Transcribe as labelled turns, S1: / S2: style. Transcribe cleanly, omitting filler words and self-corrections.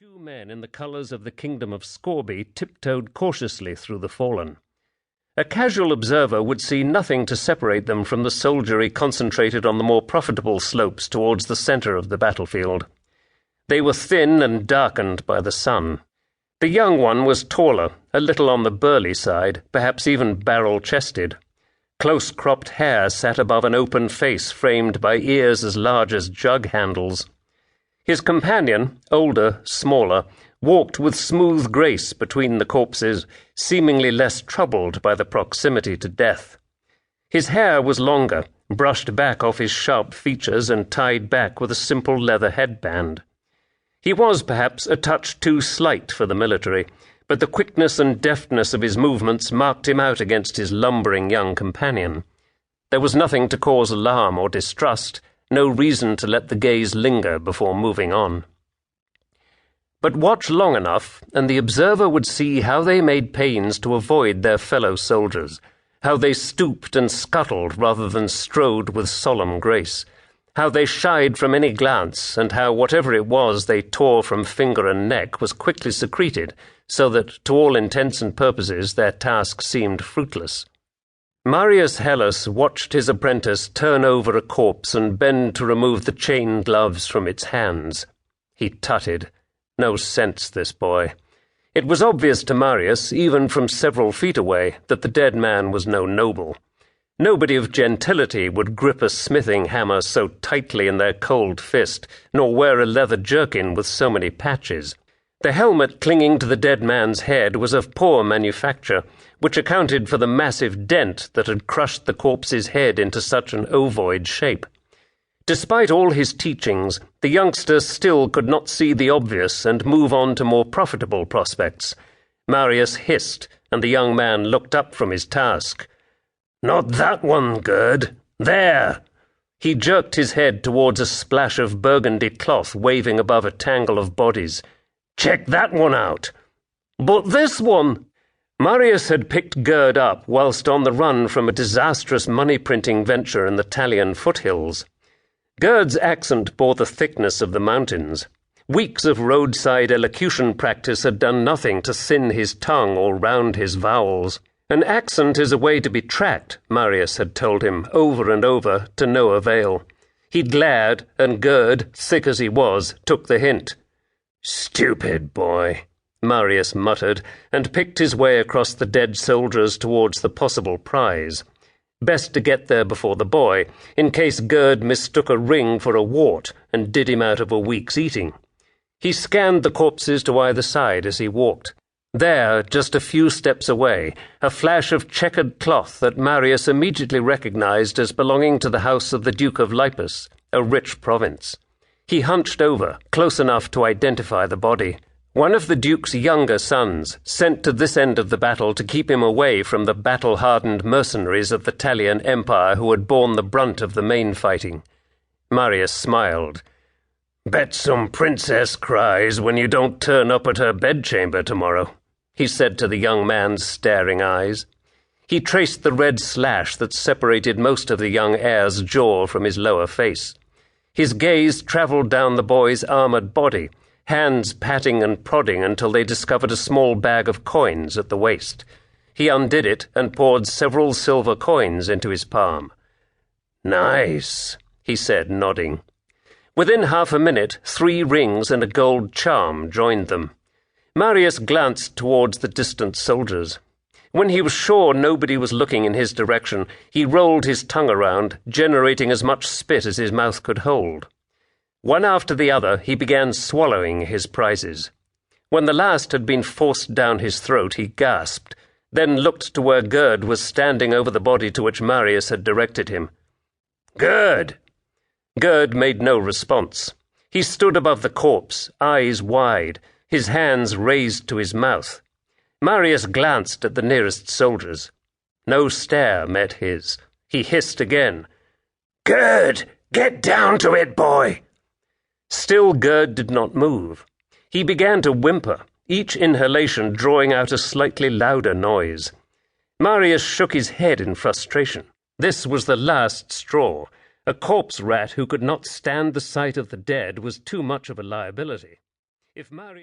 S1: Two men in the colours of the kingdom of Scorby tiptoed cautiously through the fallen. A casual observer would see nothing to separate them from the soldiery concentrated on the more profitable slopes towards the centre of the battlefield. They were thin and darkened by the sun. The young one was taller, a little on the burly side, perhaps even barrel-chested. Close-cropped hair sat above an open face framed by ears as large as jug handles. His companion, older, smaller, walked with smooth grace between the corpses, seemingly less troubled by the proximity to death. His hair was longer, brushed back off his sharp features and tied back with a simple leather headband. He was perhaps a touch too slight for the military, but the quickness and deftness of his movements marked him out against his lumbering young companion. There was nothing to cause alarm or distrust, no reason to let the gaze linger before moving on. But watch long enough, and the observer would see how they made pains to avoid their fellow soldiers, how they stooped and scuttled rather than strode with solemn grace, how they shied from any glance, and how whatever it was they tore from finger and neck was quickly secreted, so that, to all intents and purposes, their task seemed fruitless. Marius Hellespont watched his apprentice turn over a corpse and bend to remove the chain gloves from its hands. He tutted. No sense, this boy. It was obvious to Marius, even from several feet away, that the dead man was no noble. Nobody of gentility would grip a smithing hammer so tightly in their cold fist, nor wear a leather jerkin with so many patches. The helmet clinging to the dead man's head was of poor manufacture, which accounted for the massive dent that had crushed the corpse's head into such an ovoid shape. Despite all his teachings, the youngster still could not see the obvious and move on to more profitable prospects. Marius hissed, and the young man looked up from his task. "Not that one, Gerd. There!" He jerked his head towards a splash of burgundy cloth waving above a tangle of bodies. "Check that one out." "But this one—" Marius had picked Gerd up whilst on the run from a disastrous money-printing venture in the Italian foothills. Gerd's accent bore the thickness of the mountains. Weeks of roadside elocution practice had done nothing to thin his tongue or round his vowels. An accent is a way to be tracked, Marius had told him over and over, to no avail. He glared, and Gerd, thick as he was, took the hint. "Stupid boy," Marius muttered, and picked his way across the dead soldiers towards the possible prize. Best to get there before the boy, in case Gerd mistook a ring for a wart and did him out of a week's eating. He scanned the corpses to either side as he walked. There, just a few steps away, a flash of checkered cloth that Marius immediately recognized as belonging to the house of the Duke of Lippus, a rich province. He hunched over, close enough to identify the body. One of the Duke's younger sons, sent to this end of the battle to keep him away from the battle-hardened mercenaries of the Italian Empire who had borne the brunt of the main fighting. Marius smiled. "Bet some princess cries when you don't turn up at her bedchamber tomorrow," he said to the young man's staring eyes. He traced the red slash that separated most of the young heir's jaw from his lower face. His gaze travelled down the boy's armoured body, hands patting and prodding until they discovered a small bag of coins at the waist. He undid it and poured several silver coins into his palm. "Nice," he said, nodding. Within half a minute, 3 rings and a gold charm joined them. Marius glanced towards the distant soldiers. When he was sure nobody was looking in his direction, he rolled his tongue around, generating as much spit as his mouth could hold. One after the other, he began swallowing his prizes. When the last had been forced down his throat, he gasped, then looked to where Gerd was standing over the body to which Marius had directed him. "Gerd!" Gerd made no response. He stood above the corpse, eyes wide, his hands raised to his mouth. Marius glanced at the nearest soldiers. No stare met his. He hissed again. "Gerd, get down to it, boy!" Still Gerd did not move. He began to whimper, each inhalation drawing out a slightly louder noise. Marius shook his head in frustration. This was the last straw. A corpse rat who could not stand the sight of the dead was too much of a liability. If Marius